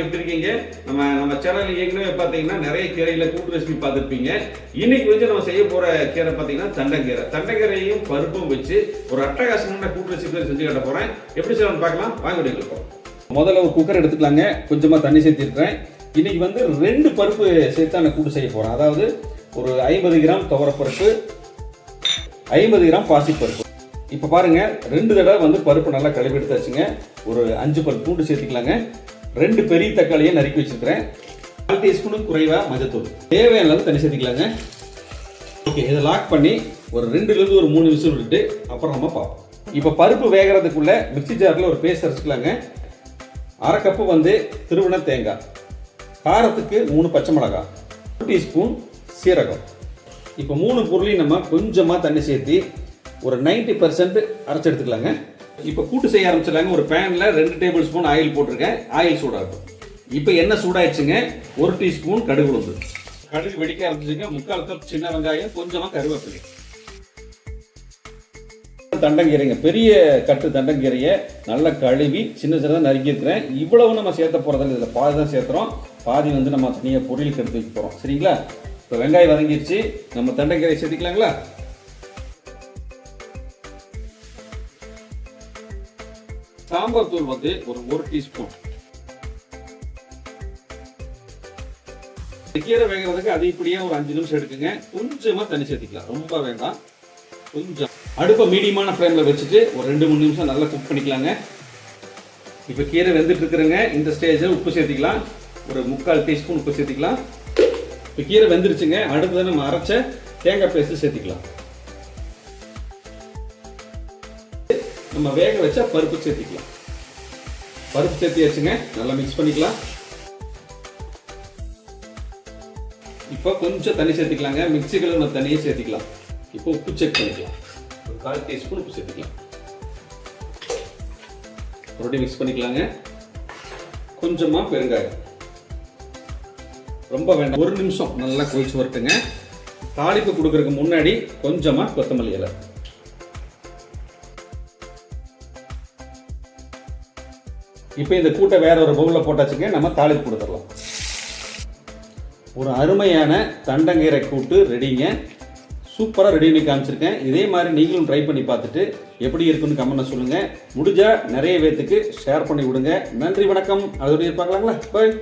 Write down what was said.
எப்படி இருக்கீங்க? நம்ம சேனல்ல ஏற்கனவே பார்த்தீங்கன்னா நிறைய கீரையில கூட்டு ரெசிபி பார்த்துருப்பீங்க. இன்னைக்கு வந்து நம்ம செய்ய போற கீரை பார்த்தீங்கன்னா தண்டங்கீரை. தண்டங்கீரையும் பருப்பும் வச்சு ஒரு அட்டகாசமான கூட்டு ரெசிபி செஞ்சு காட்ட போறேன். எப்படி செய்யணும்னு பார்க்கலாம். வாங்க வீடியோக்குள்ள போலாம். முதல்ல ஒரு குக்கர் எடுத்துக்கலாங்க. கொஞ்சமா தண்ணி சேர்த்திருக்கிறேன். இன்னைக்கு வந்து 2 பருப்பு சேர்த்து நான் கூட்டு செய்ய போறேன். அதாவது ஒரு 50 கிராம் துவரப்பருப்பு, 50 கிராம் பாசிப்பருப்பு. இப்போ பாருங்க 2 தடவை வந்து பருப்பு நல்லா கழுவி எடுத்தாச்சுங்க. ஒரு 5 பல் பூண்டு சேர்த்துக்கலாங்க. 2 பெரிய தக்காளியை நறுக்கி வச்சிருக்கிறேன். 4 டீஸ்பூனுக்கு குறைவா மஞ்சத்தூள், தேவையான அளவு தண்ணி சேர்த்துக்கலாங்க. ஓகே, இதை லாக் பண்ணி ஒரு 2லிருந்து ஒரு 3 விசில் விட்டுட்டு அப்புறம் நம்ம பார்ப்போம். இப்போ பருப்பு வேகிறதுக்குள்ள மிக்சி ஜாரில் ஒரு பேஸ்ட் அரைச்சிக்கலாங்க. 1/2 கப்பு வந்து திருவண்ண தேங்காய், காரத்துக்கு 3 பச்சை மிளகாய், 1 டீஸ்பூன் சீரகம். இப்போ 3 பொருளையும் நம்ம கொஞ்சமாக தண்ணி சேர்த்து ஒரு 90% அரைச்சி எடுத்துக்கலாங்க. இப்போ கூட்டு செய்ய ஆரம்பிச்சிடலாங்க. ஒரு பேனில் 2 டேபிள் ஸ்பூன் ஆயில் போட்டிருக்கேன். ஆயில் சூடாகும். இப்போ எண்ணெய் சூடாயிடுச்சுங்க. 1 டீஸ்பூன் கடுகு உளுந்து. கடுகு வெடிக்க ஆரம்பிச்சுங்க. 3/4 கப் சின்ன வெங்காயம், கொஞ்சமாக கருவேப்பிலை. தண்டங்கீரைங்க, பெரிய கட்டு தண்டங்கீரையை நல்லா கழுவி சின்ன சின்னதாக நறுக்கியிருக்கிறேன். இவ்வளவு நம்ம சேர்த்த போகிறதில்ல, இதில் பாதி தான் சேர்த்துறோம். பாதி வந்து நம்ம தனியாக பொரியலுக்கு எடுத்து வைக்க போகிறோம். சரிங்களா? இப்போ வெங்காயம் வதங்கிடுச்சு. நம்ம தண்டங்கீரை சேர்த்துக்கலாங்களா? சாம்பார் தூள் வந்து ஒரு 1 டீஸ்பூன். கீரை வேகிறதுக்கு அது இப்படியே ஒரு 5 நிமிஷம் எடுக்குங்க. கொஞ்சமா தண்ணி சேர்த்துக்கலாம், ரொம்ப வேண்டாம். கொஞ்சம் அடுப்பை மீடியமான ஃப்ளேமில் வச்சுட்டு ஒரு 2-3 நிமிஷம் நல்லா குக் பண்ணிக்கலாங்க. இப்போ கீரை வெந்துட்டு இருக்குறங்க. இந்த ஸ்டேஜில் உப்பு சேர்த்துக்கலாம். ஒரு 3/4 டீஸ்பூன் உப்பு சேர்த்துக்கலாம். இப்போ கீரை வெந்துருச்சுங்க. அடுத்தது நம்ம அரைச்ச தேங்காய் பேஸ்ட் சேர்த்துக்கலாம். நம்ம வேக வச்ச பருப்பு சேர்த்துக்கலாம். பருப்பு சேர்த்தியாச்சுங்க. நல்லா மிக்ஸ் பண்ணிக்கலாம். இப்போ கொஞ்சம் தண்ணி சேர்த்துக்கலாங்க. மிக்சிகளில் நம்ம தண்ணியை சேர்த்துக்கலாம். இப்போ உப்பு செக் பண்ணிக்கலாம். ஒரு 1/4 டீஸ்பூன் உப்பு சேர்த்துக்கலாம். மறுபடியும் மிக்ஸ் பண்ணிக்கலாங்க. கொஞ்சமா பெருங்காயம், ரொம்ப வேண்டாம். 1 நிமிஷம் நல்லா கொதிச்சு வரட்டுங்க. தாளிப்பு கொடுக்கறதுக்கு முன்னாடி கொஞ்சமா கொத்தமல்லி இலை. இப்போ இந்த கூட்டை வேற ஒரு பவுலில் போட்டாச்சுங்க. நம்ம தாளிப்பு கொடுத்துடலாம். ஒரு அருமையான தண்டங்கீரை கூட்டு ரெடிங்க. சூப்பராக ரெடி பண்ணி காமிச்சிருக்கேன். இதே மாதிரி நீங்களும் ட்ரை பண்ணி பார்த்துட்டு எப்படி இருக்குன்னு கமெண்ட்ல சொல்லுங்க. முடிஞ்சா நிறைய பேத்துக்கு ஷேர் பண்ணி விடுங்க. நன்றி, வணக்கம். அதோடய பார்க்கலாங்களா? பாய்.